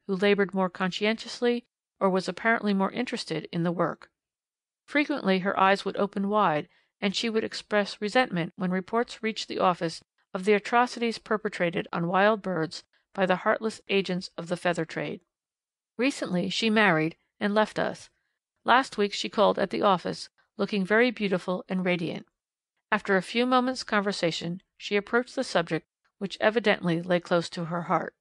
who labored more conscientiously or was apparently more interested in the work. Frequently her eyes would open wide, and she would express resentment when reports reached the office of the atrocities perpetrated on wild birds by the heartless agents of the feather trade. Recently she married and left us. Last week she called at the office, looking very beautiful and radiant. After a few moments' conversation she approached the subject which evidently lay close to her heart.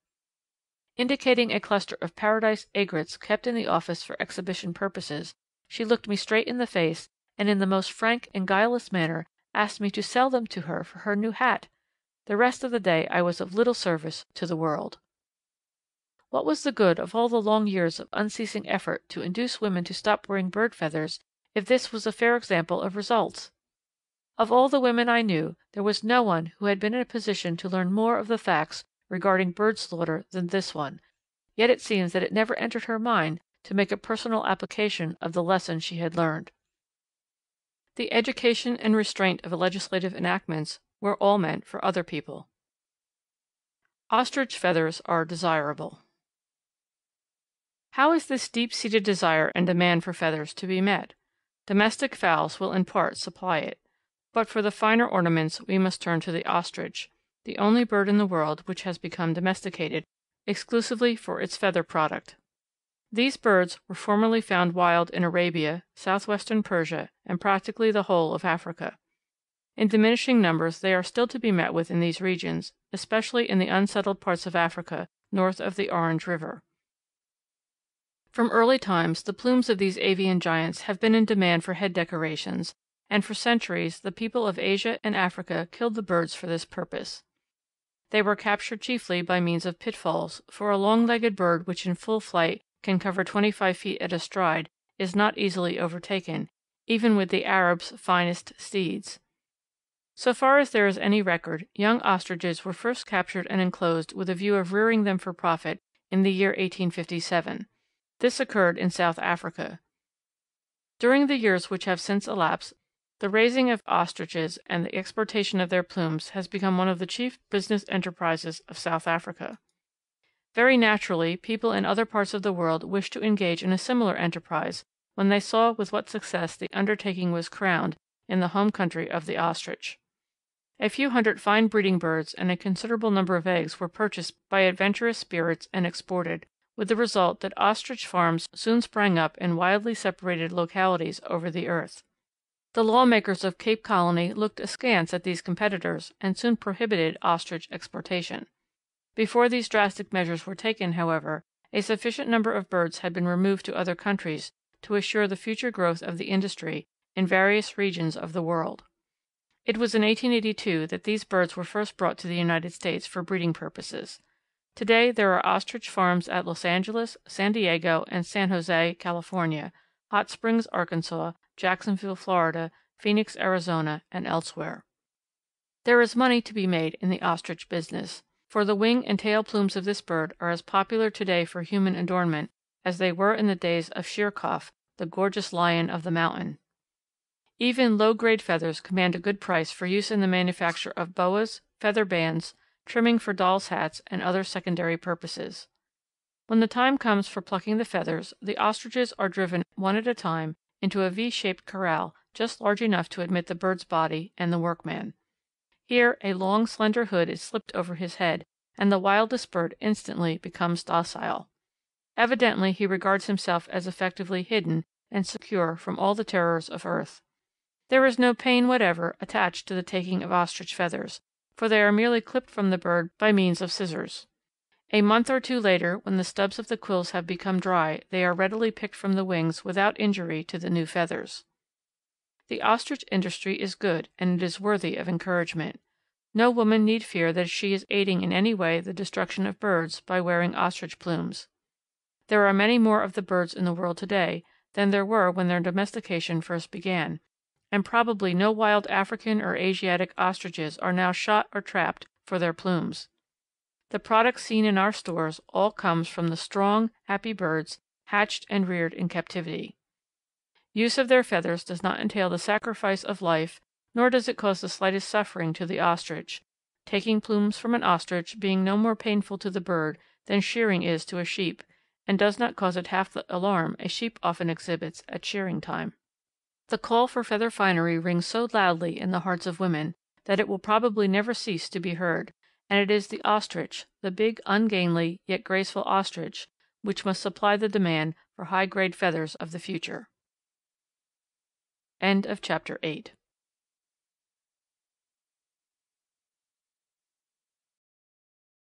Indicating a cluster of paradise aigrettes kept in the office for exhibition purposes, she looked me straight in the face and in the most frank and guileless manner asked me to sell them to her for her new hat. The rest of the day I was of little service to the world. What was the good of all the long years of unceasing effort to induce women to stop wearing bird feathers if this was a fair example of results? Of all the women I knew, there was no one who had been in a position to learn more of the facts regarding bird slaughter than this one, yet it seems that it never entered her mind to make a personal application of the lesson she had learned. The education and restraint of legislative enactments were all meant for other people. Ostrich feathers are desirable. How is this deep-seated desire and demand for feathers to be met? Domestic fowls will in part supply it. But for the finer ornaments we must turn to the ostrich, the only bird in the world which has become domesticated exclusively for its feather product. These birds were formerly found wild in Arabia, southwestern Persia, and practically the whole of Africa. In diminishing numbers they are still to be met with in these regions, especially in the unsettled parts of Africa north of the Orange River. From early times the plumes of these avian giants have been in demand for head decorations, and for centuries the people of Asia and Africa killed the birds for this purpose. They were captured chiefly by means of pitfalls, for a long-legged bird which in full flight can cover 25 feet at a stride is not easily overtaken, even with the Arabs' finest steeds. So far as there is any record, young ostriches were first captured and enclosed with a view of rearing them for profit in the year 1857. This occurred in South Africa. During the years which have since elapsed, the raising of ostriches and the exportation of their plumes has become one of the chief business enterprises of South Africa. Very naturally, people in other parts of the world wished to engage in a similar enterprise when they saw with what success the undertaking was crowned in the home country of the ostrich. A few hundred fine breeding birds and a considerable number of eggs were purchased by adventurous spirits and exported, with the result that ostrich farms soon sprang up in widely separated localities over the earth. The lawmakers of Cape Colony looked askance at these competitors and soon prohibited ostrich exportation. Before these drastic measures were taken, however, a sufficient number of birds had been removed to other countries to assure the future growth of the industry in various regions of the world. It was in 1882 that these birds were first brought to the United States for breeding purposes. Today there are ostrich farms at Los Angeles, San Diego, and San Jose, California, Hot Springs, Arkansas, Jacksonville, Florida, Phoenix, Arizona, and elsewhere. There is money to be made in the ostrich business, for the wing and tail plumes of this bird are as popular today for human adornment as they were in the days of Sheerkohf, the gorgeous lion of the mountain. Even low-grade feathers command a good price for use in the manufacture of boas, feather bands, trimming for dolls' hats, and other secondary purposes. When the time comes for plucking the feathers, the ostriches are driven one at a time into a V-shaped corral just large enough to admit the bird's body and the workman. Here a long, slender hood is slipped over his head, and the wildest bird instantly becomes docile. Evidently he regards himself as effectively hidden and secure from all the terrors of earth. There is no pain whatever attached to the taking of ostrich feathers, for they are merely clipped from the bird by means of scissors. A month or two later, when the stubs of the quills have become dry, they are readily picked from the wings without injury to the new feathers. The ostrich industry is good, and it is worthy of encouragement. No woman need fear that she is aiding in any way the destruction of birds by wearing ostrich plumes. There are many more of the birds in the world today than there were when their domestication first began, and probably no wild African or Asiatic ostriches are now shot or trapped for their plumes. The product seen in our stores all comes from the strong, happy birds hatched and reared in captivity. Use of their feathers does not entail the sacrifice of life, nor does it cause the slightest suffering to the ostrich, taking plumes from an ostrich being no more painful to the bird than shearing is to a sheep, and does not cause it half the alarm a sheep often exhibits at shearing time. The call for feather finery rings so loudly in the hearts of women that it will probably never cease to be heard, and it is the Ostrich, the big, ungainly, yet graceful Ostrich, which must supply the demand for high grade feathers of the future. End of chapter 8.